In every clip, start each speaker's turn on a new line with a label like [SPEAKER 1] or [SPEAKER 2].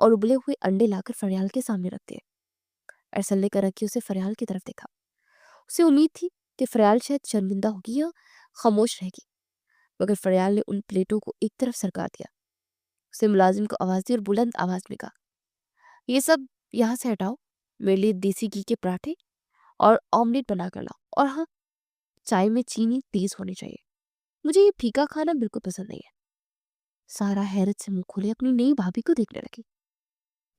[SPEAKER 1] اور ابلے ہوئے انڈے لا کر فریال کے سامنے رکھ دیے۔ ارسل نے کرکیوں سے فریال کی طرف دیکھا۔ اسے امید تھی کہ فریال شاید شرمندہ ہوگی یا خاموش رہے گی، مگر فریال نے ان پلیٹوں کو ایک طرف سرکا دیا۔ اسے ملازم کو آواز دی اور بلند آواز میں کہا، یہ سب یہاں سے ہٹاؤ، میرے لیے دیسی گھی کے پراٹھے اور آملیٹ بنا کر لاؤ، اور ہاں، چائے میں چینی تیز ہونی چاہیے، مجھے یہ پھیکا کھانا بالکل پسند نہیں ہے۔ سارا حیرت سے منہ کھولے اپنی نئی بھابھی کو دیکھنے لگی۔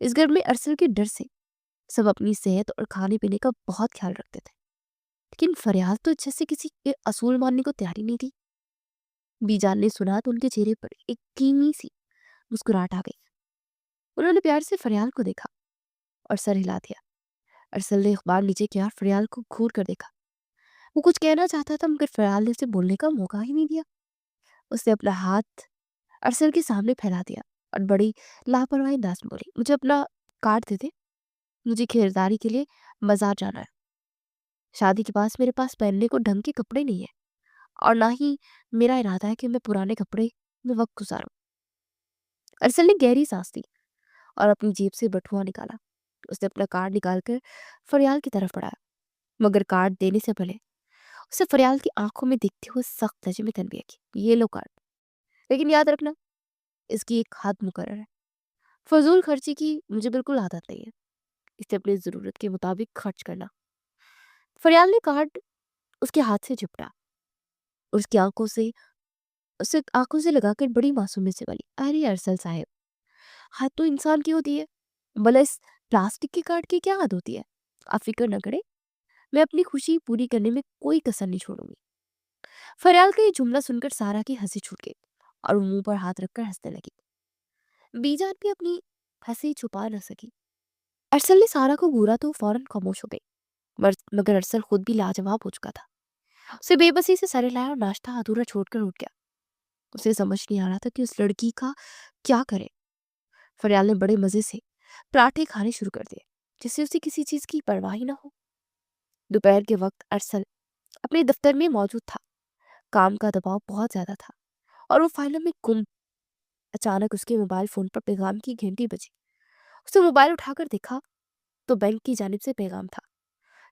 [SPEAKER 1] اس گھر میں ارسل کے ڈر سے سب اپنی صحت اور کھانے پینے کا بہت خیال رکھتے تھے، لیکن فریال تو جیسے کسی کے اصول ماننے کو تیار ہی نہیں تھی۔ بی جان نے سنا تو ان کے چہرے پر ایک کیمی سی مسکراہٹ آ گئی۔ انہوں نے پیار سے فریال کو دیکھا اور سر ہلا دیا۔ ارسل نے اخبار نیچے کیا اور فریال کو گھور کر دیکھا۔ وہ کچھ کہنا چاہتا تھا مگر فریال نے اسے بولنے کا موقع ہی نہیں دیا۔ اس نے اپنا ہاتھ ارسل کے سامنے پھیلا دیا اور بڑی لاپرواہی انداز میں بولی، مجھے اپنا کارڈ دے دے، مجھے خریداری کے لیے بازار جانا ہے۔ شادی کے پاس میرے پاس پہننے کو ڈھنگ کے کپڑے نہیں ہیں، اور نہ ہی میرا ارادہ ہے کہ میں پرانے کپڑے میں وقت گزاروں۔ ارسل نے گہری سانس لی اور اپنی جیب سے بٹوا نکالا۔ اس نے اپنا کارڈ نکال کر فریال کی طرف بڑھایا، مگر کارڈ دینے سے پہلے اسے فریال کی آنکھوں میں دیکھتے ہوئے سخت لہجے میں تنبیہ کی، یہ لو کارڈ، لیکن یاد رکھنا اس کی ایک حد مقرر ہے۔ فضول خرچی کی مجھے بالکل عادت نہیں ہے، اسے اپنی ضرورت کے مطابق خرچ کرنا۔ فریال نے کارڈ اس کے ہاتھ سے جھپٹا، اس کی آنکھوں سے اسے آنکھوں سے لگا کر بڑی معصومیت سے بولی، ارے ارسل صاحب، حد تو انسان کی ہوتی ہے، بھلا اس پلاسٹک کے کارڈ کی کیا حد ہوتی ہے؟ آپ فکر نہ کریں، میں اپنی خوشی پوری کرنے میں کوئی کسر نہیں چھوڑوں گی۔ فریال کا یہ جملہ سن کر سارا کی ہنسی چھوٹ گئی اور وہ منہ پر ہاتھ رکھ کر ہنسنے لگی۔ بی جان بھی اپنی ہنسی چھپا نہ سکی۔ ارسل نے سارا کو گھورا تو فوراً خاموش ہو گئی، مگر ارسل خود بھی لاجواب ہو چکا تھا۔ اسے بے بسی سے سر ہلایا اور ناشتہ ادھورا چھوڑ کر اٹھ گیا۔ اسے سمجھ نہیں آ رہا تھا کہ اس لڑکی کا کیا کرے۔ فریال نے بڑے مزے سے پراٹھے کھانے شروع کر دیے، جس سے اسے کسی چیز کی پرواہ ہی نہ ہو۔ دوپہر کے وقت ارسل اپنے دفتر میں موجود تھا۔ کام کا دباؤ بہت زیادہ تھا اور وہ فائلوں میں گم۔ اچانک اس کے موبائل فون پر پیغام کی گھنٹی بجی۔ اس نے موبائل اٹھا کر دیکھا تو بینک کی جانب سے پیغام تھا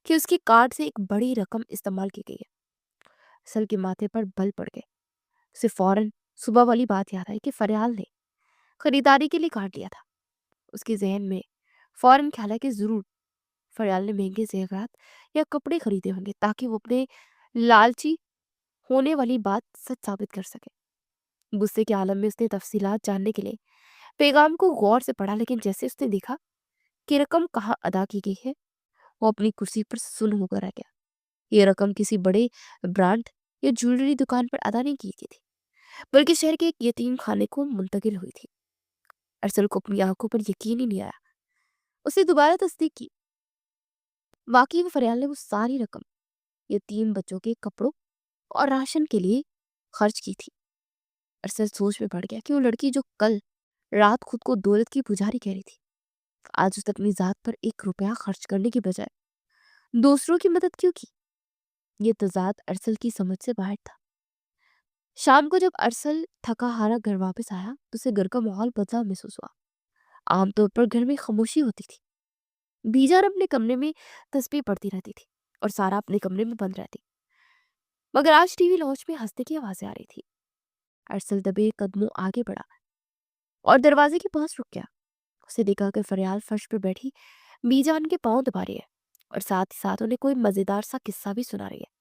[SPEAKER 1] کہ اس کے کارڈ سے ایک بڑی رقم استعمال کی گئی ہے۔ ارسل کے ماتھے پر بل پڑ گئے۔ اسے فوراً صبح والی بات یاد آئی کہ فریال نے خریداری کے لیے کارڈ لیا تھا۔ اس کے ذہن میں فوراً خیال ہے کہ ضرور فریال نے مہنگے زیورات یا کپڑے خریدے ہوں گے تاکہ وہ اپنے لالچی ہونے والی بات سچ ثابت کر سکے۔ غصے کے عالم میں اس نے تفصیلات جاننے کے لیے پیغام کو غور سے پڑھا، لیکن جیسے اس نے دیکھا کہ رقم کہاں ادا کی گئی ہے، وہ اپنی کرسی پر سن ہو کر رہ گیا۔ یہ رقم کسی بڑے برانڈ یا جویلری دکان پر ادا نہیں کی گئی تھی، بلکہ شہر کے ایک یتیم خانے کو منتقل ہوئی تھی۔ ارسل کو اپنی آنکھوں پر یقین ہی نہیں آیا۔ اس نے دوبارہ تصدیق کی، واقعی وہ فریال نے وہ ساری رقم یتیم بچوں کے کپڑوں اور راشن کے لیے خرچ کی تھی۔ ارسل سوچ میں پڑ گیا کہ وہ لڑکی جو کل رات خود کو دولت کی پجاری کہہ رہی تھی، آج اس نے اپنی ذات پر 1 روپیہ خرچ کرنے کی بجائے دوسروں کی مدد کیوں کی؟ یہ تضاد ارسل کی سمجھ سے باہر تھا۔ شام کو جب ارسل تھکا ہارا گھر واپس آیا تو اسے گھر کا ماحول بدلا محسوس ہوا۔ عام طور پر گھر میں خاموشی ہوتی تھی۔ بی جان اپنے کمرے میں تسبیح پڑھتی رہتی تھی اور سارا اپنے کمرے میں بند رہتی، مگر آج ٹی وی لاؤنج میں ہنسنے کی آوازیں آ رہی تھی۔ ارسل دبے قدموں آگے بڑھا اور دروازے کے پاس رک گیا۔ اسے دیکھا کہ فریال فرش پر بیٹھی بی جان کے پاؤں دبا رہی ہے اور ساتھ ہی ساتھ انہیں کوئی مزیدار سا قصہ بھی سنا رہی ہے۔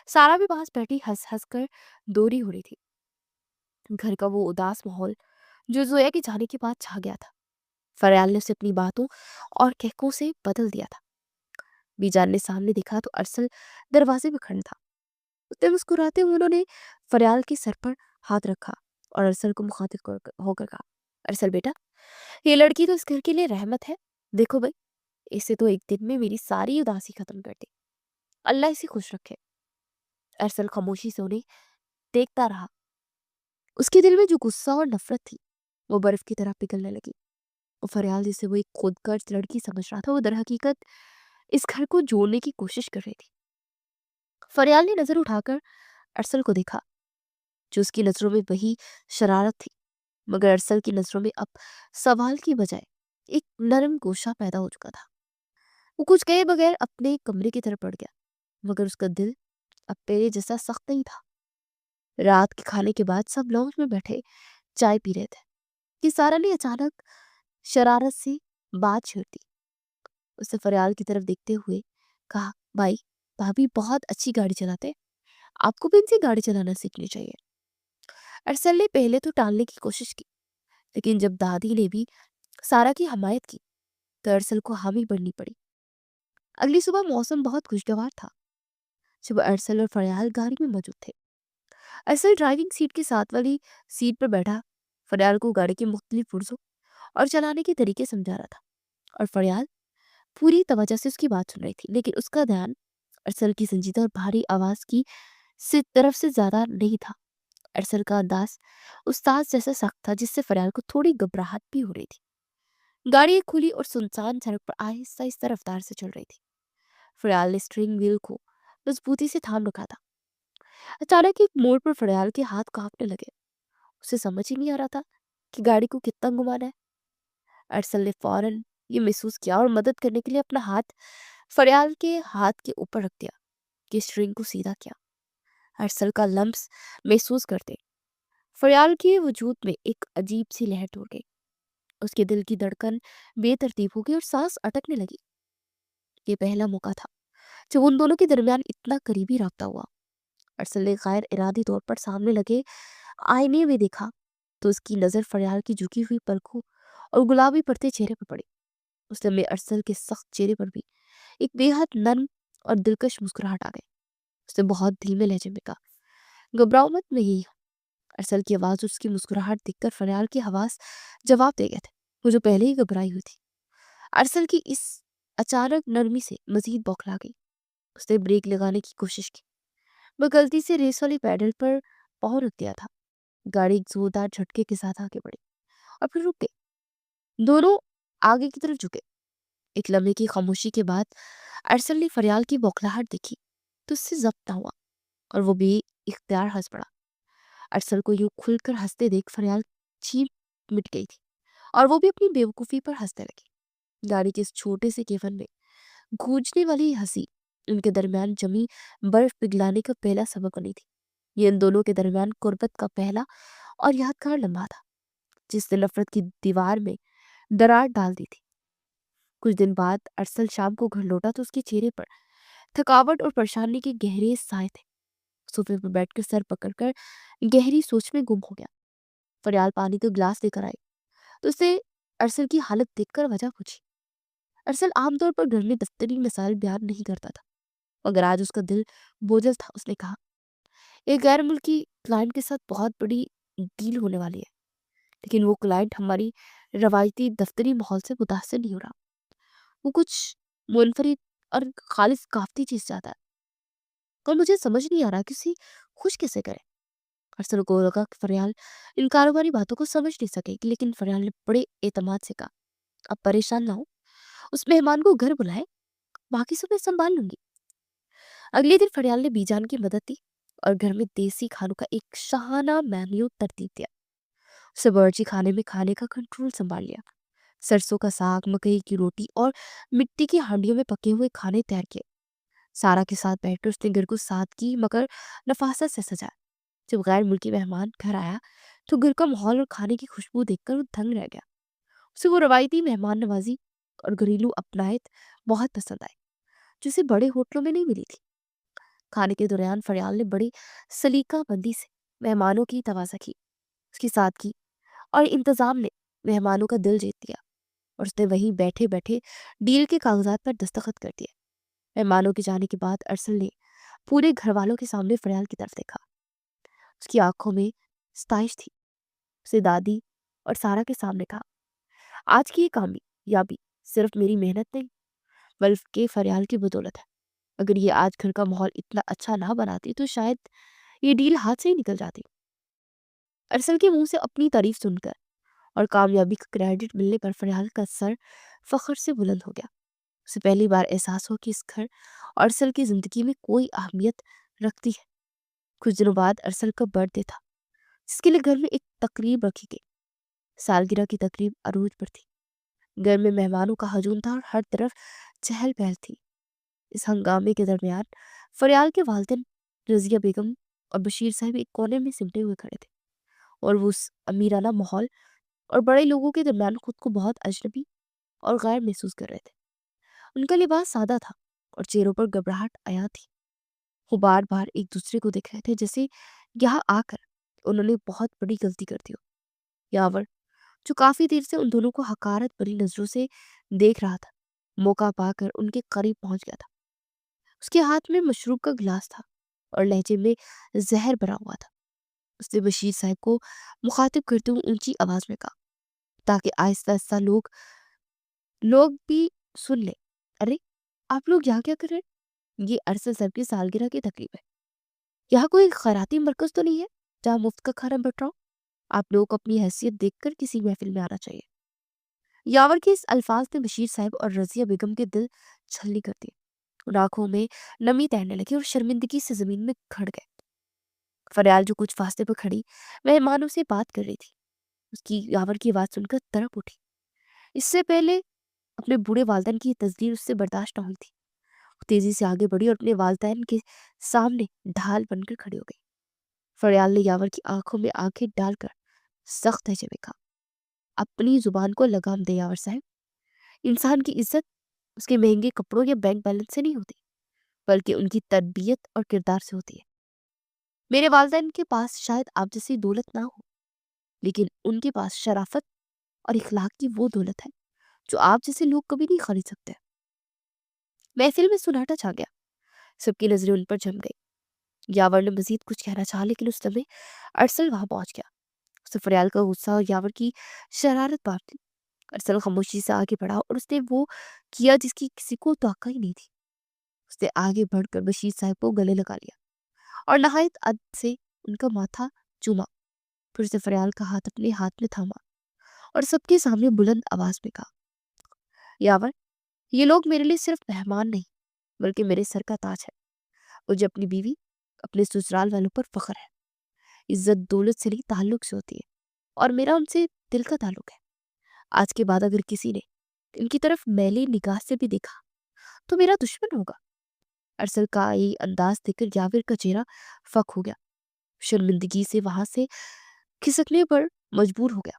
[SPEAKER 1] سارا بھی پاس بیٹھی ہنس ہنس کر دوری ہو رہی تھی۔ گھر کا وہ اداس ماحول جو زویا کے جانے کے بعد چھا گیا تھا، فریال نے اسے اپنی باتوں اور کہکوں سے بدل دیا تھا۔ بی جان نے سامنے دیکھا تو ارسل دروازے پہ کھڑا تھا۔ اس نے مسکراتے ہوئے انہوں نے فریال کے سر پر ہاتھ رکھا اور ارسل کو مخاطب ہو کر کہا، ارسل بیٹا، یہ لڑکی تو اس گھر کے لیے رحمت ہے، دیکھو بھائی، اسے تو ایک دن میں میری ساری اداسی ختم کر دی، اللہ اسے خوش رکھے۔ ارسل خاموشی سے انہیں دیکھتا رہا۔ اس کے دل میں جو غصہ اور نفرت تھی وہ برف کی طرح پگھلنے لگی۔ وہ فریال جسے وہ ایک خود غرض لڑکی سمجھ رہا تھا، وہ در حقیقت اس گھر کو جوڑنے کی کوشش کر رہی تھی۔ فریال نے نظر اٹھا کر ارسل کو دیکھا، جو اس کی نظروں میں وہی شرارت تھی، مگر ارسل کی نظروں میں اب سوال کی بجائے ایک نرم گوشہ پیدا ہو چکا تھا۔ وہ کچھ کہے بغیر اپنے کمرے کی طرف بڑھ گیا، مگر اس کا دل اب پہلے جیسا سخت نہیں تھا۔ رات کے کھانے کے بعد سب لانج میں بیٹھے چائے پی رہے تھے کہ سارا نے اچانک شرارت سے بات چھیڑ دی۔ اس نے فریال کی طرف دیکھتے ہوئے کہا، بھائی، بھابھی بہت اچھی گاڑی چلاتے، آپ کو بھی ان سے گاڑی چلانا سیکھنی چاہیے۔ ارسل نے پہلے تو ٹالنے کی کوشش کی، لیکن جب دادی نے بھی سارا کی حمایت کی تو ارسل کو حامی بننی پڑی۔ اگلی صبح موسم بہت خوشگوار تھا جب ارسل اور فریال گاڑی میں موجود تھے۔ ارسل ڈرائیونگ سیٹ کے ساتھ والی سیٹ پر بیٹھا فریال کو گاڑی کے مختلف پرزوں اور چلانے کے طریقے سمجھا رہا تھا، اور فریال پوری توجہ سے اس کی بات سن رہی تھی، لیکن اس کا دھیان ارسل کی سنجیدہ اور بھاری آواز کی طرف سے زیادہ نہیں تھا۔ ارسل کا انداز استاد جیسا سخت تھا، جس سے فریال کو تھوڑی گھبراہٹ بھی ہو رہی تھی۔ گاڑی ایک کھلی اور سنسان سڑک پر آہستہ آہستہ رفتار سے چل رہی تھی۔ فریال نے اسٹیئرنگ وہیل کو مضبوطی سے تھام رکھا تھا۔ اچانک ایک موڑ پر فریال کے ہاتھ کانپنے لگے۔ اسے سمجھ ہی نہیں آ رہا تھا کہ گاڑی کو کتنا گھمانا ہے۔ ارسل نے فوراً یہ محسوس کیا اور مدد کرنے کے لیے اپنا ہاتھ فریال کے ہاتھ کے اوپر رکھ دیا کہ اسٹیئرنگ کو سیدھا کیا۔ ارسل کا لمس محسوس کرتے فریال کے وجود میں ایک عجیب سی لہر ٹوٹ گئی۔ اس کے دل کی دھڑکن بے ترتیب ہو گئی اور سانس اٹکنے لگی۔ یہ پہلا موقع تھا جب ان دونوں کے درمیان اتنا قریبی رابطہ ہوا۔ ارسل نے غیر ارادی طور پر سامنے لگے آئینے میں دیکھا تو اس کی نظر فریال کی جھکی ہوئی پلکوں اور گلابی پڑتے چہرے پر پڑی۔ اس لمحے ارسل کے سخت چہرے پر بھی ایک بے حد نرم اور دلکش مسکراہٹ آ گئی۔ اس نے بہت دھیمے لہجے میں کہا، گھبراؤ مت، میں یہی ہوں۔ ارسل کی آواز اور اس کی مسکراہٹ دیکھ کر فریال کی حواس جواب دے گئے تھے، وہ جو پہلے ہی گھبرائی ہوئی تھی۔ ارسل کی اس اچانک نرمی سے مزید بوکھلا گئی۔ اس نے بریک لگانے کی کوشش کی، وہ غلطی سے ریس والی پیڈل پر پاؤں رکھ دیا تھا۔ گاڑی ایک زوردار جھٹکے کے ساتھ آگے بڑھی اور پھر رک گئی۔ دونوں آگے کی طرف جھکے۔ ایک لمحے کی خاموشی کے بعد ارسل نے فریال کی بوکھلاہٹ دیکھی تو اس سے ضبط نہ ہوا اور وہ بھی اختیار ہنس پڑا۔ ارسل کو یوں کھل کر ہنستے دیکھ فریال چیخ مٹ گئی تھی اور وہ بھی اپنی بیوقوفی پر ہنسنے لگی۔ گاڑی کے اس چھوٹے سے کیفن میں گونجنے والی ہنسی ان کے درمیان جمی برف پگھلانے کا پہلا سبب بنی تھی۔ یہ ان دونوں کے درمیان قربت کا پہلا اور یادگار لمحہ تھا، جس نے نفرت کی دیوار میں درار ڈال دی تھی۔ کچھ دن بعد ارسل شام کو گھر لوٹا تو اس کے چہرے پر تھکاوٹ اور پریشانی کے گہرے سائے تھے۔ صوفے پر بیٹھ کر سر پکڑ کر گہری سوچ میں گم ہو گیا۔ فریال پانی کا گلاس لے کر آئی تو اس نے ارسل کی حالت دیکھ کر وجہ پوچھی۔ ارسل عام طور پر گھر میں دفتری مسائل بیان نہیں کرتا تھا، مگر آج اس کا دل بوجھل تھا۔ اس نے کہا، ایک غیر ملکی کلائنٹ کے ساتھ بہت بڑی ڈیل ہونے والی ہے، لیکن وہ کلائنٹ ہماری روایتی دفتری ماحول سے متاثر نہیں ہو رہا۔ وہ کچھ منفرد اور خالص ثقافتی چیز چاہتا ہے اور مجھے سمجھ نہیں آ رہا کہ اسے خوش کیسے کرے۔ ارسل کو لگا کہ فریال ان کاروباری باتوں کو سمجھ نہیں سکے گی، لیکن فریال نے بڑے اعتماد سے کہا، اب پریشان نہ ہو، اس مہمان کو گھر بلائے، باقی سب میں سنبھال لوں گی۔ اگلے دن فریال نے بی جان کی مدد دی اور گھر میں دیسی کھانوں کا ایک شاہانہ مینیو ترتیب دیا۔ اسے باورچی خانے میں کھانے کا کنٹرول سنبھال لیا۔ سرسوں کا ساگ، مکئی کی روٹی اور مٹی کی ہانڈیوں میں پکے ہوئے کھانے تیار کیے۔ سارا کے ساتھ بیٹھ کر اس نے گھر کو سادگی مگر نفاست سے سجایا۔ جب غیر ملکی مہمان گھر آیا تو گھر کا ماحول اور کھانے کی خوشبو دیکھ کر وہ دنگ رہ گیا۔ اسے وہ روایتی مہمان نوازی اور گھریلو اپنائیت بہت پسند آئی، جو اسے بڑے ہوٹلوں میں نہیں ملی تھی۔ کھانے کے دوران فریال نے بڑی سلیقہ بندی سے مہمانوں کی توازہ کی۔ اس کی سادگی اور انتظام نے مہمانوں کا دل جیت لیا اور اس نے وہیں بیٹھے بیٹھے ڈیل کے کاغذات پر دستخط کر دیے۔ مہمانوں کے جانے کے بعد ارسل نے پورے گھر والوں کے سامنے فریال کی طرف دیکھا۔ اس کی آنکھوں میں ستائش تھی۔ اسے دادی اور سارا کے سامنے کہا، آج کی یہ کامیابی صرف میری محنت نہیں بلکہ فریال کی بدولت ہے۔ اگر یہ آج گھر کا ماحول اتنا اچھا نہ بناتی تو شاید یہ ڈیل ہاتھ سے ہی نکل جاتی۔ ارسل کے منہ سے اپنی تعریف سن کر اور کامیابی کا کریڈٹ ملنے پر فریال کا سر فخر سے بلند ہو گیا۔ اسے پہلی بار احساس ہو کہ اس گھر اور ارسل کی زندگی میں کوئی اہمیت رکھتی ہے۔ کچھ دنوں بعد ارسل کا برتھ ڈے تھا، جس کے لیے گھر میں ایک تقریب رکھی گئی۔ سالگرہ کی تقریب عروج پر تھی۔ گھر میں مہمانوں کا ہجوم تھا اور ہر طرف چہل پہل تھی۔ اس ہنگامے کے درمیان فریال کے والدین رضیہ بیگم اور بشیر صاحب ایک کونے میں سمٹے ہوئے کھڑے تھے، اور وہ اس امیرانہ ماحول اور بڑے لوگوں کے درمیان خود کو بہت اجنبی اور غیر محسوس کر رہے تھے۔ ان کا لباس سادہ تھا اور چہروں پر گھبراہٹ آیا تھی۔ وہ بار بار ایک دوسرے کو دیکھ رہے تھے، جیسے یہاں آ کر انہوں نے بہت بڑی غلطی کر دی ہو۔ یاور، جو کافی دیر سے ان دونوں کو حقارت بھری نظروں سے دیکھ رہا تھا، موقع پا کر ان کے قریب پہنچ گیا تھا۔ اس کے ہاتھ میں مشروب کا گلاس تھا اور لہجے میں زہر بھرا ہوا تھا۔ اس نے بشیر صاحب کو مخاطب کرتے ہوئے اونچی آواز میں کہا، تاکہ آہستہ آہستہ لوگ بھی سن لیں، ارے آپ لوگ یہاں کیا کر رہے ہیں؟ یہ ارسل صاحب کی سالگرہ کی تقریب ہے۔ یہاں کوئی خیراتی مرکز تو نہیں ہے جہاں مفت کا کھانا بٹ رہا ہو؟ آپ لوگوں کو اپنی حیثیت دیکھ کر کسی محفل میں آنا چاہیے۔ یاور کے اس الفاظ نے بشیر صاحب اور رضیہ بیگم کے دل چھلنی کر دیے۔ ان آنکھوں میں نمی تیرنے لگی اور شرمندگی سے زمین میں کھڑ گئے۔ فریال جو کچھ فاصلے پر کھڑی مہمانوں سے بات کر رہی تھی، اس کی یاور کی آواز سن کر تڑپ اٹھی۔ اس سے پہلے اپنے بوڑھے والدین کی یہ تزلیل اس سے برداشت نہ ہوئی تھی۔ وہ تیزی سے آگے بڑھی اور اپنے والدین کے سامنے ڈھال بن کر کھڑی ہو گئی۔ فریال نے یاور کی آنکھوں میں آنکھیں ڈال کر سخت لہجے میں کہا، اپنی زبان کو لگام دے یاور صاحب۔ انسان کی عزت اس کے مہنگے کپڑوں یا بینک بیلنس سے نہیں ہوتی، بلکہ ان کی تربیت اور کردار سے ہوتی ہے۔ میرے والدین کے پاس شاید آپ جیسی دولت نہ ہو، لیکن ان کے پاس شرافت اور اخلاق کی وہ دولت ہے جو آپ جیسے لوگ کبھی نہیں خرید سکتے۔ محفل میں سناٹا چھا گیا، سب کی نظریں ان پر جم گئی۔ یاور نے مزید کچھ کہنا چاہا، لیکن اس سمے ارسل وہاں پہنچ گیا۔ اسے فریال کا غصہ اور یاور کی شرارت بات تھی۔ ارسل خاموشی سے آگے بڑھا اور اس نے وہ کیا جس کی کسی کو توقع ہی نہیں تھی۔ اس نے آگے بڑھ کر بشیر صاحب کو گلے لگا لیا اور نہایت ادب سے ان کا ماتھا چوما۔ پھر اسے فریال کا ہاتھ اپنے ہاتھ میں تھاما اور سب کے سامنے بلند آواز میں کہا، یاور، یہ لوگ میرے لیے صرف مہمان نہیں بلکہ میرے سر کا تاج ہے۔ مجھے اپنی بیوی، اپنے سسرال والوں پر فخر ہے۔ عزت دولت سے نہیں، تعلق سے ہوتی ہے، اور میرا ان سے دل کا تعلق ہے۔ آج کے بعد اگر کسی نے ان کی طرف میلی نگاہ سے بھی دیکھا تو میرا دشمن ہوگا۔ ارسل کا یہ انداز دیکھ کر یاور کا چہرہ فک ہو گیا، شرمندگی سے وہاں سے کھسکنے پر مجبور ہو گیا۔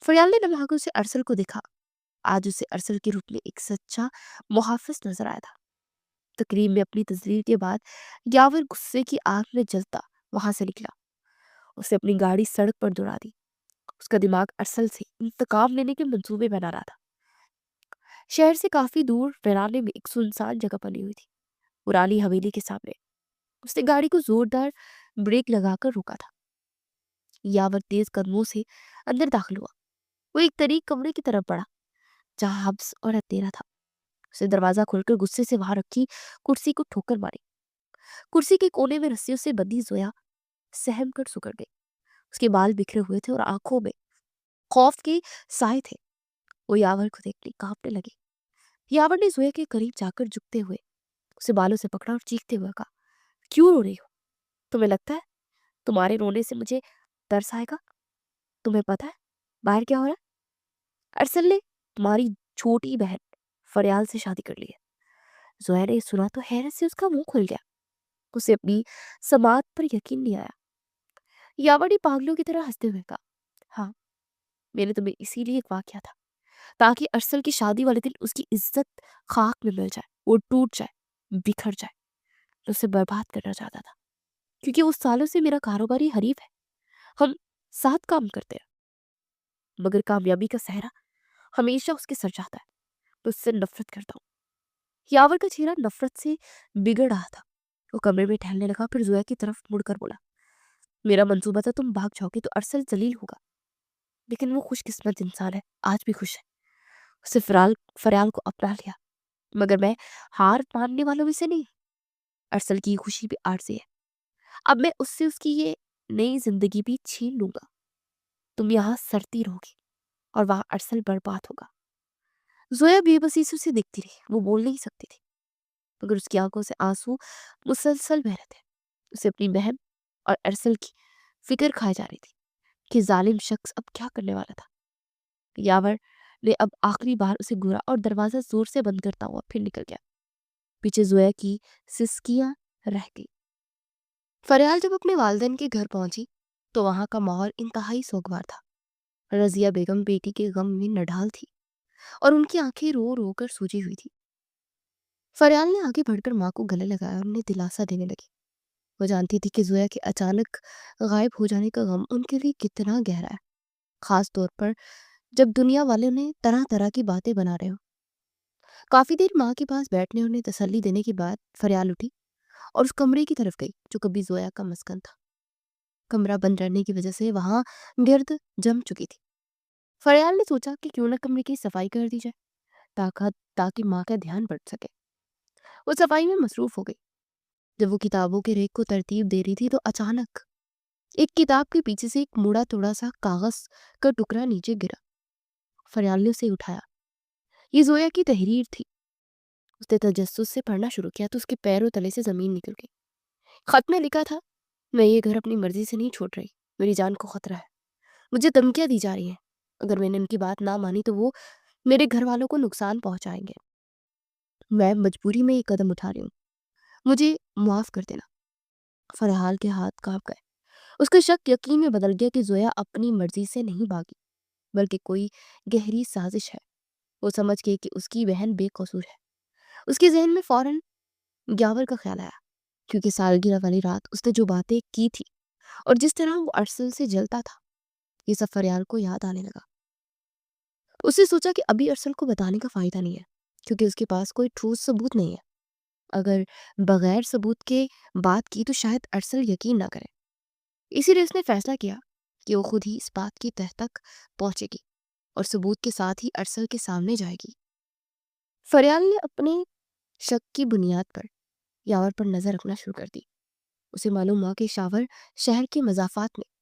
[SPEAKER 1] فریال نے نم آنکھوں سے ارسل کو دیکھا۔ آج اسے ارسل کے روپ میں ایک سچا محافظ نظر آیا تھا۔ تقریب میں اپنی تزلیل کے بعد یاور غصے کی آگ میں جلتا وہاں سے نکلا۔ اسے اپنی گاڑی سڑک پر دوڑا دی۔ اس کا دماغ ارسل سے انتقام لینے کے منصوبے بنا رہا تھا۔ شہر سے کافی دور ویرانے میں ایک سنسان جگہ بنی ہوئی تھی، پرانی حویلی کے سامنے۔ اس نے گاڑی کو زوردار بریک لگا کر روکا تھا۔ یاور تیز قدموں سے اندر داخل ہوا۔ وہ ایک طریق کمرے کی طرف بڑھا جہاں حبس اور اندھیرا تھا۔ اسے دروازہ کھول کر غصے سے وہاں رکھی کرسی کو ٹھوکر ماری۔ کرسی کے کونے میں رسیوں سے بندھی زویا سہم کر سکڑ گئی۔ اس کے بال بکھرے ہوئے تھے اور آنکھوں میں خوف کے سائے تھے۔ وہ یاور کو دیکھنے کانپنے لگی۔ یاور نے زویا کے قریب جا کر جھکتے ہوئے اسے بالوں سے پکڑا اور چیختے ہوئے کہا، کیوں رو رہی ہو؟ تمہیں لگتا ہے تمہارے رونے سے مجھے ترس آئے گا؟ تمہیں پتا ہے باہر کیا ہو رہا ہے؟ ارسل نے تمہاری چھوٹی بہن فریال سے شادی کر لی ہے۔ زویا نے سنا تو حیرت سے اس کا منہ کھل گیا۔ اسے اپنی سماعت پر یقین نہیں آیا۔ یاور نے پاگلوں کی طرح ہنستے ہوئے کہا، ہاں، میں نے تمہیں اسی لیے اغوا تھا تاکہ ارسل کی شادی والے دن اس کی عزت خاک میں مل جائے، وہ ٹوٹ جائے، بکھر جائے۔ میں اسے برباد کرنا چاہتا تھا کیونکہ وہ سالوں سے میرا کاروباری حریف ہے۔ ہم ساتھ کام کرتے ہیں، مگر کامیابی کا صحرا ہمیشہ اس کے سر جاتا ہے۔ میں اس سے نفرت کرتا ہوں۔ یاور کا چہرہ نفرت سے بگڑ رہا تھا۔ وہ کمرے میں ٹہلنے لگا، پھر زویا کی طرف مڑ کر بولا، میرا منصوبہ تھا تم بھاگ جاؤ گے تو ارسل ذلیل ہوگا، لیکن وہ خوش قسمت انسان ہے، آج بھی خوش ہے۔ اسے فریال کو اپنا لیا، مگر میں ہار ماننے والوں میں سے نہیں۔ ارسل کی خوشی بھی عارضی ہے، اب میں اس سے اس کی یہ نئی زندگی بھی چھین لوں گا۔ تم یہاں سرتی رہوگی اور وہاں ارسل برباد ہوگا۔ زویا بے بسی سے اسے دیکھتی رہی۔ وہ بول نہیں سکتی تھی، مگر اس کی آنکھوں سے آنسو مسلسل بہ رہے تھے۔ اسے اپنی بہن اور ارسل کی فکر کھائی جا رہی تھی کہ ظالم شخص اب کیا کرنے والا تھا۔ یاور نے اب آخری بار اسے گھورا اور دروازہ زور سے بند کرتا ہوا پھر نکل گیا۔ پیچھے زویا کی سسکیاں رہ گئی۔ فریال جب اپنے والدین کے گھر پہنچی تو وہاں کا ماحول انتہائی سوگوار تھا۔ رضیہ بیگم بیٹی کے غم میں نڈھال تھی اور ان کی آنکھیں رو رو کر سوجی ہوئی تھی۔ فریال نے آگے بڑھ کر ماں کو گلے لگایا اور انہیں دلاسا دینے لگی۔ وہ جانتی تھی کہ زویا کے اچانک غائب ہو جانے کا غم ان کے لیے کتنا گہرا ہے، خاص طور پر جب دنیا والے انہیں طرح طرح کی باتیں بنا رہے ہوں۔ کافی دیر ماں کے پاس بیٹھنے اور انہیں تسلی دینے کے بعد فریال اٹھی اور اس کمرے کی طرف گئی جو کبھی زویا کا مسکن تھا۔ کمرہ بند رہنے کی وجہ سے وہاں گرد جم چکی تھی۔ فریال نے سوچا کہ کیوں نہ کمرے کی صفائی کر دی جائے تاکہ ماں کا دھیان بڑھ سکے۔ وہ صفائی میں مصروف ہو گئی۔ جب وہ کتابوں کے ریک کو ترتیب دے رہی تھی تو اچانک ایک کتاب کے پیچھے سے ایک مڑا توڑا سا کاغذ کا ٹکڑا نیچے گرا۔ فریال نے اسے اٹھایا۔ یہ زویا کی تحریر تھی۔ اس نے تجسس سے پڑھنا شروع کیا تو اس کے پیروں تلے سے زمین نکل گئی۔ خط میں لکھا تھا، میں یہ گھر اپنی مرضی سے نہیں چھوڑ رہی، میری جان کو خطرہ ہے، مجھے دھمکیاں دی جا رہی ہیں، اگر میں نے ان کی بات نہ مانی تو وہ میرے گھر والوں کو نقصان پہنچائیں گے، میں مجبوری میں یہ قدم اٹھا رہی ہوں، مجھے معاف کر دینا۔ فریال کے ہاتھ کانپ گئے۔ اس کا شک یقین میں بدل گیا کہ زویا اپنی مرضی سے نہیں بھاگی بلکہ کوئی گہری سازش ہے۔ وہ سمجھ گئی کہ اس کی بہن بے قصور ہے۔ اس کے ذہن میں فوراً گیاور کا خیال آیا، کیونکہ سالگرہ والی رات اس نے جو باتیں کی تھی اور جس طرح وہ ارسل سے جلتا تھا، یہ سب فریال کو یاد آنے لگا۔ اس نے سوچا کہ ابھی ارسل کو بتانے کا فائدہ نہیں ہے کیونکہ اس کے پاس کوئی ٹھوس ثبوت نہیں ہے۔ اگر بغیر ثبوت کے بات کی تو شاید ارسل یقین نہ کرے۔ اسی لیے اس نے فیصلہ کیا کہ وہ خود ہی اس بات کی تہ تک پہنچے گی اور ثبوت کے ساتھ ہی ارسل کے سامنے جائے گی۔ فریال نے اپنے شک کی بنیاد پر یاور پر نظر رکھنا شروع کر دی۔ اسے معلوم ہوا کہ شاور شہر کے مضافات میں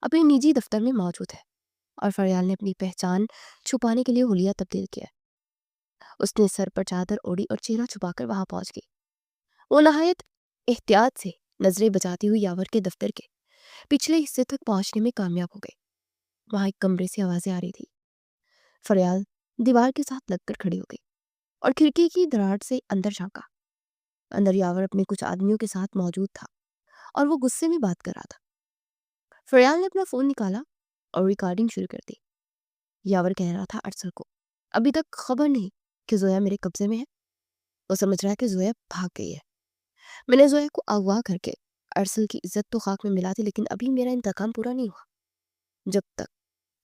[SPEAKER 1] اپنے نجی دفتر میں موجود ہے اور فریال نے اپنی پہچان چھپانے کے لیے حلیہ تبدیل کیا۔ اس نے سر پر چادر اوڑھی اور چہرہ چھپا کر وہاں پہنچ گئی۔ وہ نہایت احتیاط سے نظریں بچاتی ہوئی یاور کے دفتر کے پچھلے حصے تک پہنچنے میں کامیاب ہو گئی۔ وہاں ایک کمرے سے آوازیں آ رہی تھی۔ فریال دیوار کے ساتھ لگ کر کھڑی ہو گئی اور کھڑکی کی دراڑ سے اندر جھانکا۔ اندر یاور اپنے کچھ آدمیوں کے ساتھ موجود تھا اور وہ غصے میں بات کر رہا تھا۔ فریال نے اپنا فون نکالا اور ریکارڈنگ شروع کر دی۔ یاور کہہ رہا تھا ارسل کو ابھی تک خبر نہیں کہ زویا میرے قبضے میں ہے۔ وہ سمجھ رہا ہے کہ زویا بھاگ گئی ہے۔ میں نے زویا کو اغوا کر کے ارسل کی عزت تو خاک میں ملا دی، لیکن ابھی میرا انتقام پورا نہیں ہوا۔ جب تک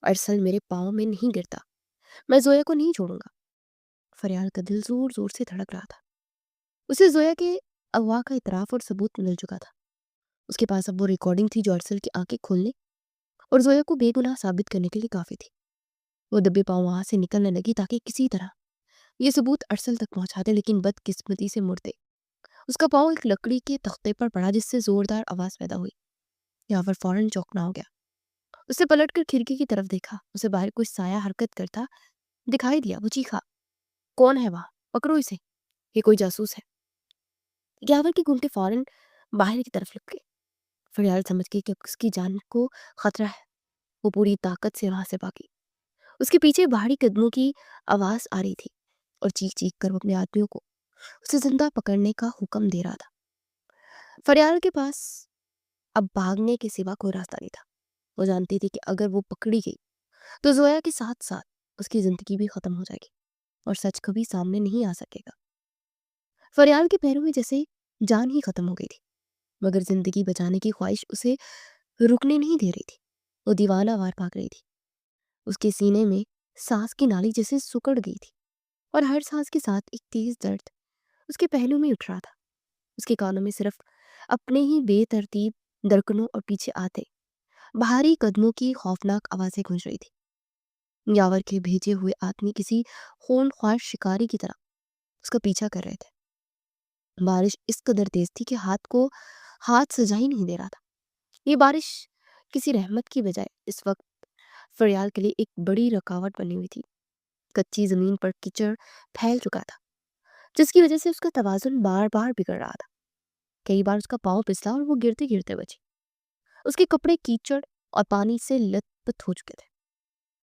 [SPEAKER 1] ارسل میرے پاؤں میں نہیں گرتا میں زویا کو نہیں چھوڑوں گا۔ فریال کا دل زور زور سے دھڑک رہا تھا۔ اسے زویا کے اغوا کا اعتراف اور ثبوت مل چکا تھا۔ اس کے پاس اب وہ ریکارڈنگ تھی جو ارسل کی آنکھیں کھولنے اور زویا کو بے گناہ ثابت کرنے کے لیے کافی تھی۔ وہ دبے پاؤں وہاں سے نکلنے لگی تاکہ کسی طرح یہ ثبوت ارسل تک پہنچا دے، لیکن بدقسمتی سے مڑتے اس کا پاؤں ایک لکڑی کے تختے پر پڑا جس سے زوردار آواز پیدا ہوئی۔ یاور فوراً چوکنا ہو گیا۔ اسے پلٹ کر کھڑکی کی طرف دیکھا۔ اسے باہر کوئی سایہ حرکت کرتا دکھائی دیا۔ وہ چیخا، کون ہے وہاں؟ پکڑو اسے، یہ کوئی جاسوس ہے۔ یاور کے گھونٹے فوراً باہر کی طرف لگ گئے۔ فریال سمجھ گئی کہ اس کی جان کو خطرہ ہے۔ وہ پوری طاقت سے وہاں سے بھاگی۔ اس کے پیچھے بھاری قدموں کی آواز آ رہی تھی اور چیخ چیخ کر وہ اپنے آدمیوں کو اسے زندہ پکڑنے کا حکم دے رہا تھا۔ فریال کے پاس اب بھاگنے کے سوا کوئی راستہ نہیں تھا۔ وہ جانتی تھی کہ اگر وہ پکڑی گئی تو زویا کے ساتھ ساتھ اس کی زندگی بھی ختم ہو جائے گی اور سچ کبھی سامنے نہیں آ سکے گا۔ فریال کے پیروں میں جیسے جان ہی ختم ہو گئی تھی، مگر زندگی بچانے کی خواہش اسے رکنے نہیں دے رہی تھی۔ وہ دیوانہ وار بھاگ رہی تھی۔ اس کے سینے میں سانس کی نالی جیسے سکڑ گئی تھی اور ہر سانس کے ساتھ ایک تیز درد اس کے پہلو میں اٹھ رہا تھا۔ اس کے کانوں میں صرف اپنے ہی بے ترتیب دھڑکنوں اور پیچھے آتے بھاری قدموں کی خوفناک آوازیں گونج رہی تھی۔ یاور کے بھیجے ہوئے آدمی کسی خونخوار شکاری کی طرح اس کا پیچھا کر رہے تھے۔ بارش اس قدر تیز تھی کہ ہاتھ سجا ہی نہیں دے رہا تھا۔ یہ بارش کسی رحمت کی بجائے اس وقت فریال کے لیے ایک بڑی رکاوٹ بنی ہوئی تھی۔ کچی زمین پر کیچڑ پھیل چکا تھا جس کی وجہ سے اس کا توازن بار بار بگڑ رہا تھا۔ کئی بار اس کا پاؤں پھسلا اور وہ گرتے گرتے بچی۔ اس کے کپڑے کیچڑ اور پانی سے لت پت ہو چکے تھے۔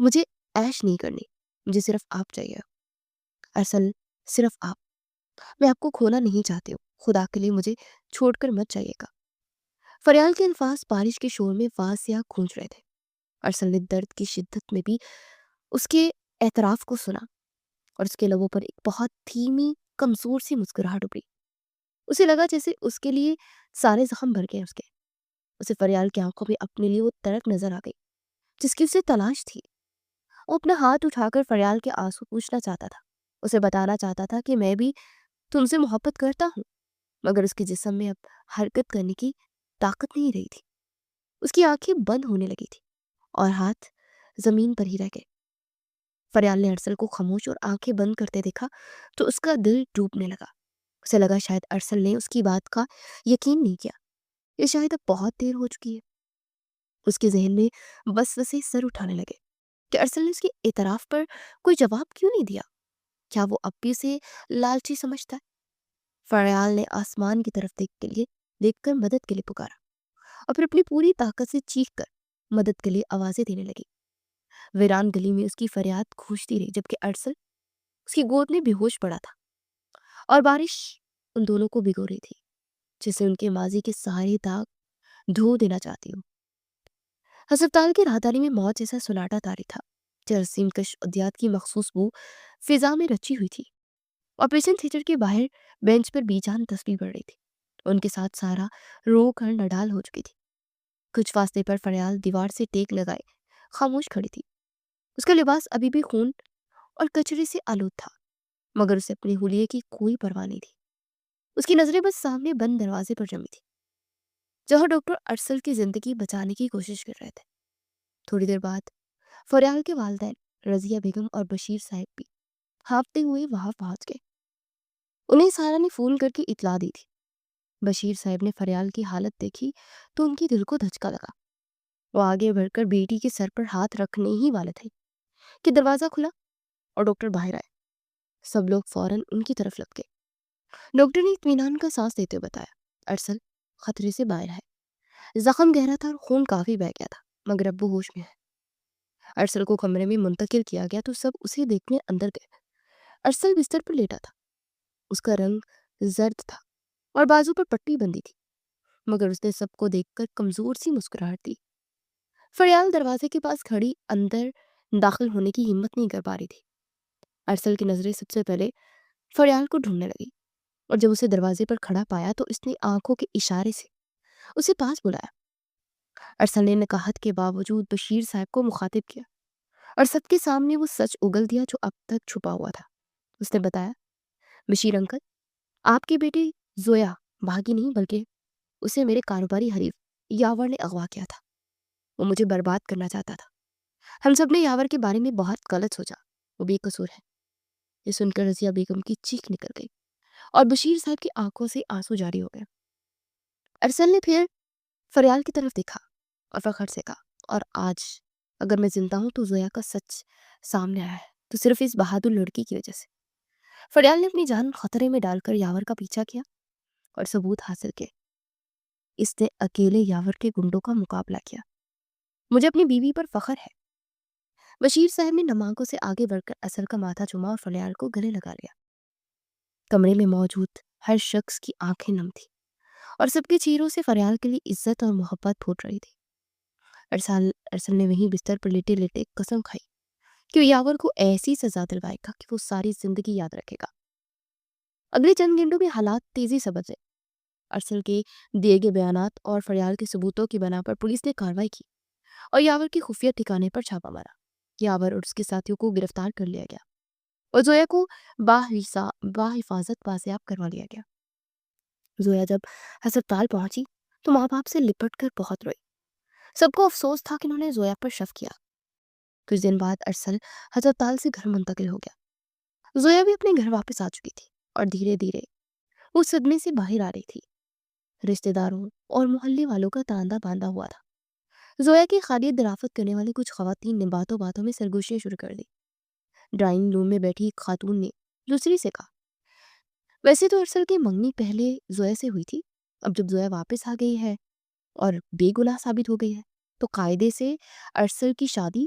[SPEAKER 1] مجھے عیش نہیں کرنی، مجھے صرف آپ چاہیے، ارسل، صرف آپ۔ میں آپ کو کھونا نہیں چاہتی ہوں، خدا کے لیے مجھے چھوڑ کر مت جائیے گا۔ فریال کے الفاظ بارش کے شور میں واضح گونج رہے تھے۔ ارسل نے درد کی شدت میں بھی اس کے اعتراف کو سنا، اور اس کے لبوں پر ایک بہت دھیمی کمزور سی مسکراہٹ ابھری۔ اسے لگا جیسے اس کے لیے سارے زخم بھر گئے۔ اسے فریال کی آنکھوں میں اپنے لیے وہ تڑپ نظر آ گئی جس کی اسے تلاش تھی۔ وہ اپنا ہاتھ اٹھا کر فریال کے آنسو پوچھنا چاہتا تھا، اسے بتانا چاہتا تھا کہ میں بھی تم سے محبت کرتا ہوں، مگر اس کے جسم میں اب حرکت کرنے کی طاقت نہیں رہی تھی۔ اس کی آنکھیں بند ہونے لگی تھی اور ہاتھ زمین پر ہی رہ گئے۔ فریال نے ارسل کو خاموش اور آنکھیں بند کرتے دیکھا تو اس کا دل ڈوبنے لگا۔ اسے لگا شاید ارسل نے اس کی بات کا یقین نہیں کیا، یہ شاید اب بہت دیر ہو چکی ہے۔ اس کے ذہن میں وسوسے سر اٹھانے لگے کہ ارسل نے اس کے اعتراف پر کوئی جواب کیوں نہیں دیا؟ کیا وہ اب بھی اسے لالچی سمجھتا ہے؟ فریال نے آسمان کی طرف دیکھ کر مدد کے لیے پکارا، اور پھر اپنی پوری طاقت سے چیخ کر مدد کے لیے آوازیں دینے لگی۔ ویران گلی میں اس کی فریاد گونجتی رہی جبکہ ارسل اس کی گود میں بے ہوش پڑا تھا، اور بارش ان دونوں کو بھگو رہی تھی جسے ان کے ماضی کے سارے داغ دھو دینا چاہتی ہوں۔ ہسپتال کی راہداری میں موت جیسا سناٹا طاری تھا۔ جراثیم کش ادویات کی مخصوص بو فضا میں رچی ہوئی تھی۔ آپریشن تھیٹر کے باہر بینچ پر بے جان تصویر بڑھ رہی تھی، ان کے ساتھ سارا رو کر نڈال ہو چکی تھی۔ کچھ فاصلے پر فریال دیوار سے ٹیک لگائے خاموش کھڑی تھی۔ اس کا لباس ابھی بھی خون اور کچرے سے آلود تھا، مگر اسے اپنے حلیے کی کوئی پرواہ نہیں تھی۔ اس کی نظریں بس سامنے بند دروازے پر جمی تھی جہاں ڈاکٹر ارسل کی زندگی بچانے کی کوشش کر رہے تھے۔ تھوڑی دیر بعد فریال کے والدین رضیہ بیگم اور بشیر صاحب بھی ہانپتے ہوئے وہاں پہنچ گئے۔ انہیں سارا نے فون کر کے اطلاع دی تھی۔ بشیر صاحب نے فریال کی حالت دیکھی تو ان کی دل کو دھچکا لگا۔ وہ آگے بڑھ کر بیٹی کے سر پر ہاتھ رکھنے ہی والے تھے کہ دروازہ کھلا اور ڈاکٹر باہر آئے۔ سب لوگ فوراً ان کی طرف لپک گئے۔ ڈاکٹر نے اطمینان کا سانس دیتے ہوئے بتایا، ارسل خطرے سے باہر ہے، زخم گہرا تھا اور خون کافی بہہ گیا تھا، مگر اب وہ ہوش میں ہے۔ ارسل کو کمرے میں منتقل کیا گیا تو سب اسے دیکھنے اندر گئے۔ ارسل بستر پر لیٹا تھا، اس کا رنگ زرد تھا اور بازو پر پٹی بندی تھی، مگر اس نے سب کو دیکھ کر کمزور سی مسکراہٹ دی۔ فریال دروازے کے پاس کھڑی اندر داخل ہونے کی ہمت نہیں کر پا رہی تھی۔ ارسل کی نظریں سب سے پہلے فریال کو ڈھونڈنے لگی، اور جب اسے دروازے پر کھڑا پایا تو اس نے آنکھوں کے اشارے سے اسے پاس بلایا۔ ارسل نے نکاہت کے باوجود بشیر صاحب کو مخاطب کیا اور سب کے سامنے وہ سچ اگل دیا جو اب تک چھپا ہوا تھا۔ اس نے بتایا، بشیر انکل، آپ کی بیٹی زویا بھاگی نہیں بلکہ اسے میرے کاروباری حریف یاور نے اغوا کیا تھا۔ وہ مجھے برباد کرنا چاہتا تھا۔ ہم سب نے یاور کے بارے میں بہت غلط سوچا، وہ بے قصور ہے۔ یہ سن کر رضیہ بیگم کی چیخ نکل گئی اور بشیر صاحب کی آنکھوں سے آنسو جاری ہو گئے۔ ارسل نے پھر فریال کی طرف دیکھا اور فخر سے کہا، اور آج اگر میں زندہ ہوں تو زویا کا سچ سامنے آیا ہے تو صرف اس بہادر لڑکی کی وجہ سے۔ فریال نے اپنی جان خطرے میں ڈال کر یاور کا پیچھا کیا اور ثبوت حاصل کیے۔ اس نے اکیلے یاور کے گنڈوں کا مقابلہ کیا۔ مجھے اپنی بیوی پر فخر ہے۔ بشیر صاحب نے نم آنکھوں سے آگے بڑھ کر ارسل کا ماتھا چوما اور فریال کو گلے لگا لیا۔ کمرے میں موجود ہر شخص کی آنکھیں نم تھی اور سب کے چہروں سے فریال کے لیے عزت اور محبت پھوٹ رہی تھی۔ ارسل نے وہیں بستر پر لیٹے لیٹے قسم کھائی کہ وہ یاور کو ایسی سزا دلوائے گا کہ وہ ساری زندگی یاد رکھے گا۔ اگلے چند گھنٹوں میں حالات تیزی سے بدلے۔ ارسل کے دیے گئے بیانات اور فریال کے ثبوتوں کی بنا پر پولیس نے کارروائی کی اور یاور کے خفیہ ٹھکانے پر چھاپا مارا۔ یاور اور اس کے ساتھیوں کو گرفتار کر لیا گیا اور زویا کو بحفاظت بازیاب کروا لیا گیا۔ زویا جب ہسپتال پہنچی تو ماں باپ سے لپٹ کر بہت روئی۔ سب کو افسوس تھا کہ انہوں نے زویا پر شک کیا۔ کچھ دن بعد ارسل ہسپتال سے گھر منتقل ہو گیا۔ زویا بھی اپنے گھر واپس آ چکی تھی اور دھیرے دھیرے وہ صدمے سے باہر آ رہی تھی۔ رشتہ داروں اور محلے والوں کا تاندا باندھا ہوا تھا۔ زویا کی خالیت درافت کرنے والی کچھ خواتین نے باتوں باتوں میں سرگوشیاں شروع کر دی۔ ڈرائنگ روم میں بیٹھی ایک خاتون نے دوسری سے کہا، ویسے تو ارسل کی منگنی پہلے زویا سے ہوئی تھی، اب جب زویا واپس آ گئی ہے اور بے گناہ ثابت ہو گئی ہے تو قاعدے سے ارسل کی شادی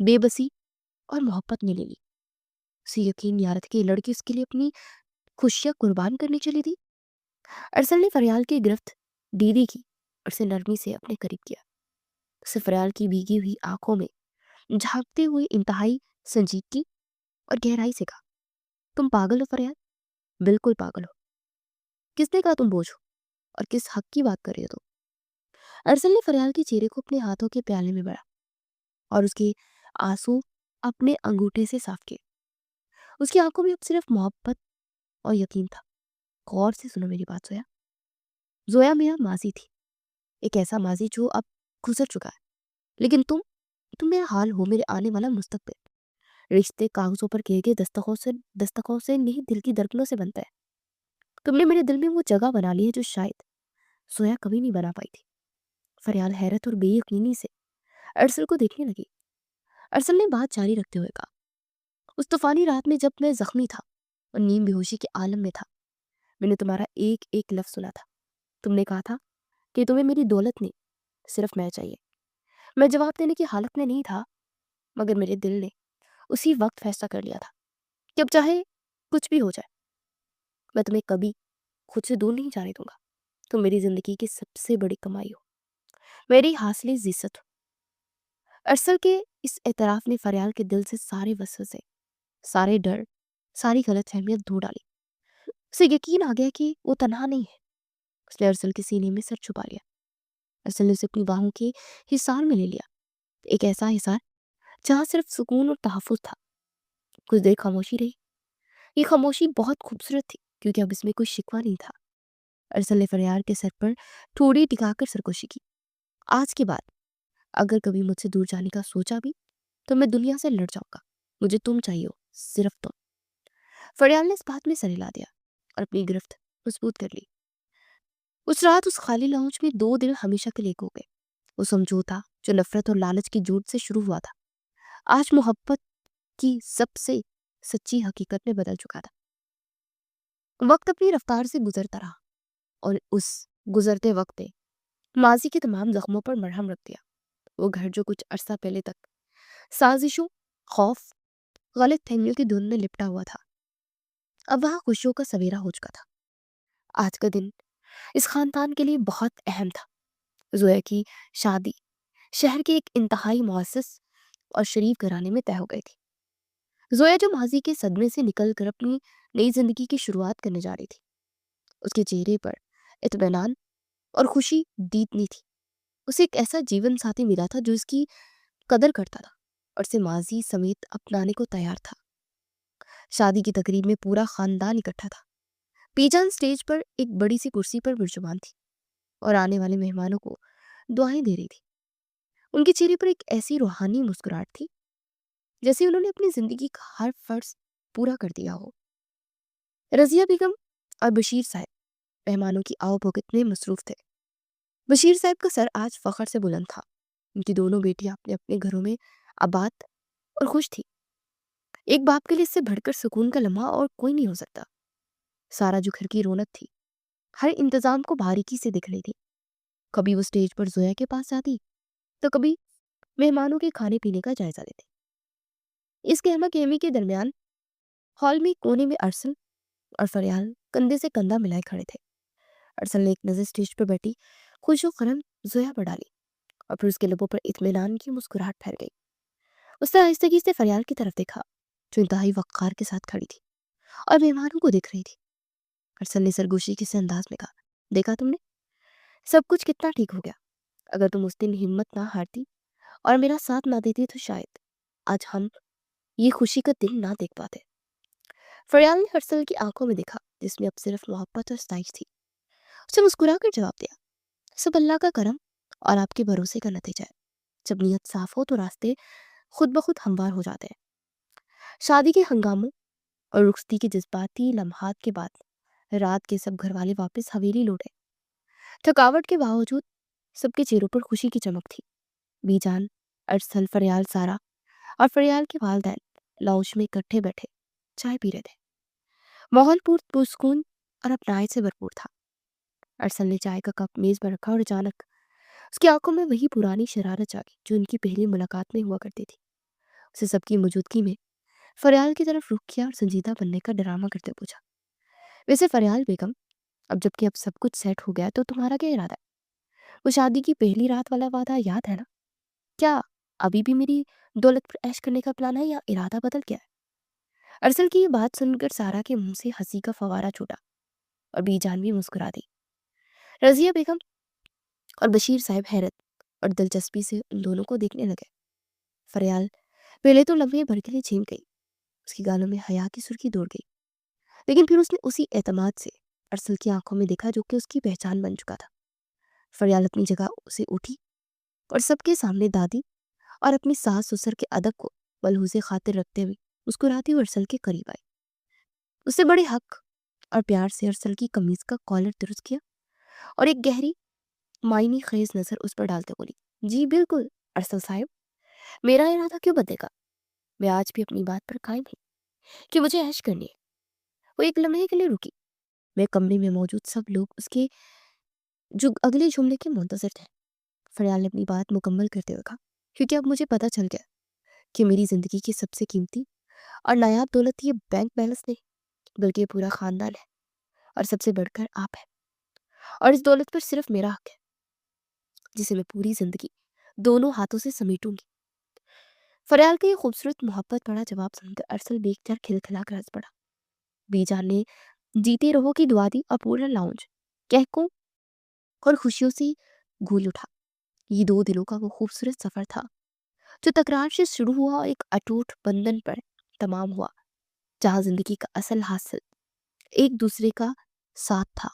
[SPEAKER 1] بے بسی اور محبت میں لے لی۔ اسے یقین نہیں آ رہا تھا کہ یہ لڑکی اس کے لیے اپنی خوشیاں قربان کرنے چلی تھی۔ ارسل نے فریال کی گرفت ڈھیلی کی اور اسے نرمی سے اپنے قریب کیا۔ اسے فریال کی بھیگی ہوئی آنکھوں میں جھانکتے ہوئے انتہائی سنجیدگی اور گہرائی سے کہا، تم پاگل ہو فریال، بالکل پاگل ہو۔ کس نے کہا تم بوجھ ہو، اور کس حق کی بات کر رہے ہو تم؟ ارسل نے فریال کے چہرے کو اپنے ہاتھوں کے پیالے میں بڑھا اور اس کے آنسو اپنے انگوٹھے سے صاف کیے۔ اس کی آنکھوں میں اب صرف محبت اور یقین تھا۔ غور سے سنو میری بات زویا۔ زویا میرا ماضی تھی، ایک ایسا ماضی جو اب گزر چکا ہے، لیکن تم میرا حال ہو، میرے آنے والا مستقبل۔ رشتے کاغذوں پر کیے گئے دستخطوں سے نہیں، دل کی دھڑکنوں سے بنتا ہے۔ تم نے میرے دل میں وہ جگہ بنا لی ہے جو شاید زویا کبھی نہیں بنا پائی تھی۔ فریال حیرت اور بے یقینی سے ارسل کو دیکھنے لگی۔ ارسل نے بات جاری رکھتے ہوئے کہا، اس طوفانی رات میں جب میں زخمی تھا اور نیم بے ہوشی کے عالم میں تھا، میں نے تمہارا ایک ایک لفظ سنا تھا۔ تم نے کہا تھا کہ تمہیں میری دولت نہیں، صرف میں چاہیے۔ میں جواب دینے کی حالت میں نہیں تھا، مگر میرے دل نے اسی وقت فیصلہ کر لیا تھا کہ اب چاہے کچھ بھی ہو جائے، میں تمہیں کبھی خود سے دور نہیں جانے دوں گا۔ تم میری زندگی کی سب سے بڑی کمائی ہو، میری حاصل عزت ہو۔ ارسل کے اس اعتراف نے فریال کے دل سے سارے وسوسے، سارے ڈر، ساری غلط فہمیت دھو ڈالی۔ اسے یقین آ گیا کہ وہ تنہا نہیں ہے۔ اس نے ارسل کے سینے میں سر چھپا لیا۔ ارسل نے اسے اپنی باہوں کے حصار میں لے لیا، ایک ایسا حصار جہاں صرف سکون اور تحفظ تھا۔ کچھ دیر خاموشی رہی۔ یہ خاموشی بہت خوبصورت تھی کیونکہ اب اس میں کوئی شکوہ نہیں تھا۔ ارسل نے فریال کے سر پر تھوڑی ٹکا کر سرگوشی کی۔ آج کے بعد اگر کبھی مجھ سے دور جانے کا سوچا بھی تو میں دنیا سے لڑ جاؤں گا، مجھے تم چاہیے ہو، صرف تم۔ فریال نے اس بات میں سر ہلا دیا اور اپنی گرفت مضبوط کر لی۔ اس رات اس خالی لاؤنج میں دو دل ہمیشہ کے لیے کھو گئے۔ وہ سمجھوتا جو نفرت اور لالچ کی جھوٹ سے شروع ہوا تھا، آج محبت کی سب سے سچی حقیقت میں بدل چکا تھا۔ وقت اپنی رفتار سے گزرتا رہا اور اس گزرتے وقت نے ماضی کے تمام زخموں پر مرہم رکھ دیا۔ وہ گھر جو کچھ عرصہ پہلے تک سازشوں، خوف، غلط فہمیوں کی دھن میں لپٹا ہوا تھا، اب وہاں خوشیوں کا سویرا ہو چکا تھا۔ آج کا دن اس خاندان کے لیے بہت اہم تھا۔ زویا کی شادی شہر کے ایک انتہائی معزز اور شریف گھرانے میں طے ہو گئی تھی۔ زویا جو ماضی کے صدمے سے نکل کر اپنی نئی زندگی کی شروعات کرنے جا رہی تھی، اس کے چہرے پر اطمینان اور خوشی دیدنی تھی۔ اسے ایک ایسا جیون ساتھی ملا تھا جو اس کی قدر کرتا تھا اور اسے ماضی سمیت اپنانے کو تیار تھا۔ شادی کی تقریب میں پورا خاندان اکٹھا تھا۔ پی جان سٹیج پر ایک بڑی سی کرسی پر برجمان تھی اور آنے والے مہمانوں کو دعائیں دے رہی تھی۔ ان کے چہرے پر ایک ایسی روحانی مسکراہٹ تھی جیسے انہوں نے اپنی زندگی کا ہر فرض پورا کر دیا ہو۔ رضیہ بیگم اور بشیر صاحب مہمانوں کی آؤ بھگت میں مصروف تھے۔ بشیر صاحب کا سر آج فخر سے بلند تھا۔ ان کی دونوں بیٹیاں اپنے اپنے گھروں میں آباد اور خوش تھی۔ ایک باپ کے لیے اس سے بڑھ کر سکون کا لمحہ اور کوئی نہیں ہو سکتا۔ سارا جو گھر کی رونق تھی ہر انتظام کو باریکی سے دیکھ رہی تھی۔ کبھی وہ سٹیج پر زویا کے پاس آتی تو کبھی مہمانوں کے کھانے پینے کا جائزہ لیتے۔ اس گہما گہمی کے درمیان ہال میں کونے میں ارسل اور فریال کندھے سے کندھا ملائے کھڑے تھے۔ ارسل نے ایک نظر سٹیج پر بیٹھی خوش و خرم زویا پر ڈالی اور پھر اس کے لبوں پر اطمینان کی مسکراہٹ پھیل گئی۔ اس نے آہستگی سے فریال کی طرف دیکھا جو انتہائی وقار کے ساتھ کھڑی تھی اور مہمانوں کو دیکھ رہی تھی۔ ارسل نے سرگوشی کے سے انداز میں کہا، دیکھا تم نے، سب کچھ کتنا ٹھیک ہو گیا۔ اگر تم اس دن ہمت نہ ہارتی اور میرا ساتھ نہ دیتی تو شاید آج ہم یہ خوشی کا دن نہ دیکھ پاتے۔ فریال نے ارسل کی آنکھوں میں دیکھا جس میں اب صرف محبت اور ستائش تھی۔ اسے مسکرا کر جواب دیا، سب اللہ کا کرم اور آپ کے بھروسے کا نتیجہ ہے۔ جب نیت صاف ہو تو راستے خود بخود ہموار ہو جاتے ہیں۔ شادی کے ہنگاموں اور رخصتی کے جذباتی لمحات کے بعد رات کے سب گھر والے واپس حویلی لوٹے۔ تھکاوٹ کے باوجود سب کے چہروں پر خوشی کی چمک تھی۔ بی جان، ارسل، فریال، سارا اور فریال کے والدین لاؤنج میں اکٹھے بیٹھے چائے پی رہے تھے۔ ماحول پرسکون اور اپنائیت سے بھرپور تھا۔ ارسل نے چائے کا کپ میز پر رکھا اور اچانک اس کی آنکھوں میں وہی پرانی شرارت جاگی جو ان کی پہلی ملاقات میں ہوا کرتی تھی۔ اسے سب کی موجودگی میں فریال کی طرف رخ کیا اور سنجیدہ بننے کا ڈرامہ کرتے پوچھا، ویسے فریال بیگم، اب سب کچھ سیٹ ہو گیا تو تمہارا کیا ارادہ ہے؟ وہ شادی کی پہلی رات والا وعدہ یاد ہے نا؟ کیا ابھی بھی میری دولت پر عیش کرنے کا پلان ہے یا ارادہ بدل گیا ہے؟ ارسل کی یہ بات سن کر سارا کے منہ سے ہنسی کا فوارہ چھوٹا اور بی جان بھی مسکرا دی۔ رضیہ بیگم اور بشیر صاحب حیرت اور دلچسپی سے ان دونوں کو دیکھنے لگے۔ فریال پہلے تو لمحے بھر کے لیے چھین گئی، اس کی گالوں میں حیا کی سرخی دوڑ گئی، لیکن پھر اس نے اسی اعتماد سے ارسل کی آنکھوں میں دیکھا جو کہ اس کی پہچان بن چکا تھا۔ فریال اپنی جگہ سے اٹھی اور سب کے سامنے دادی اور اپنی ساس سسر کے ادب کو ملحوظ خاطر رکھتے ہوئے مسکراتی ہوئے ارسل کے قریب آئی۔ اس نے بڑے حق اور پیار سے ارسل کی قمیض کا کالر درست کیا اور ایک گہری معنی خیز نظر اس پر ڈالتے بولی، جی بالکل ارسل صاحب، میرا ارادہ کیوں بدلے گا؟ میں آج بھی اپنی بات پر قائم ہوں کہ مجھے عیش کرنی ہے۔ وہ ایک لمحے کے لیے رکی۔ میں کمرے میں موجود سب لوگ اس کے جو اگلے جملے کے منتظر تھے۔ فریال نے اپنی بات مکمل کرتے ہوئے کہا، کیونکہ اب مجھے پتہ چل گیا کہ میری زندگی کی سب سے قیمتی اور نایاب دولت یہ بینک بیلنس نہیں بلکہ یہ پورا خاندان ہے، اور سب سے بڑھ کر آپ ہے، اور اس دولت پر صرف میرا حق ہے جسے میں پوری زندگی دونوں ہاتھوں سے سمیٹوں گی۔ فریال کا یہ خوبصورت محبت بڑا جواب سن کر ارسل بیک کر کھلکھلا کر ہنس پڑا۔ بی جان نے جیتے رہو کی دعا دی اور پورا لاؤنج کہکوں اور خوشیوں سے گول اٹھا۔ یہ 2 دنوں کا وہ خوبصورت سفر تھا جو تکرار سے شروع ہوا اور ایک اٹوٹ بندھن پر تمام ہوا، جہاں زندگی کا اصل حاصل ایک دوسرے کا ساتھ تھا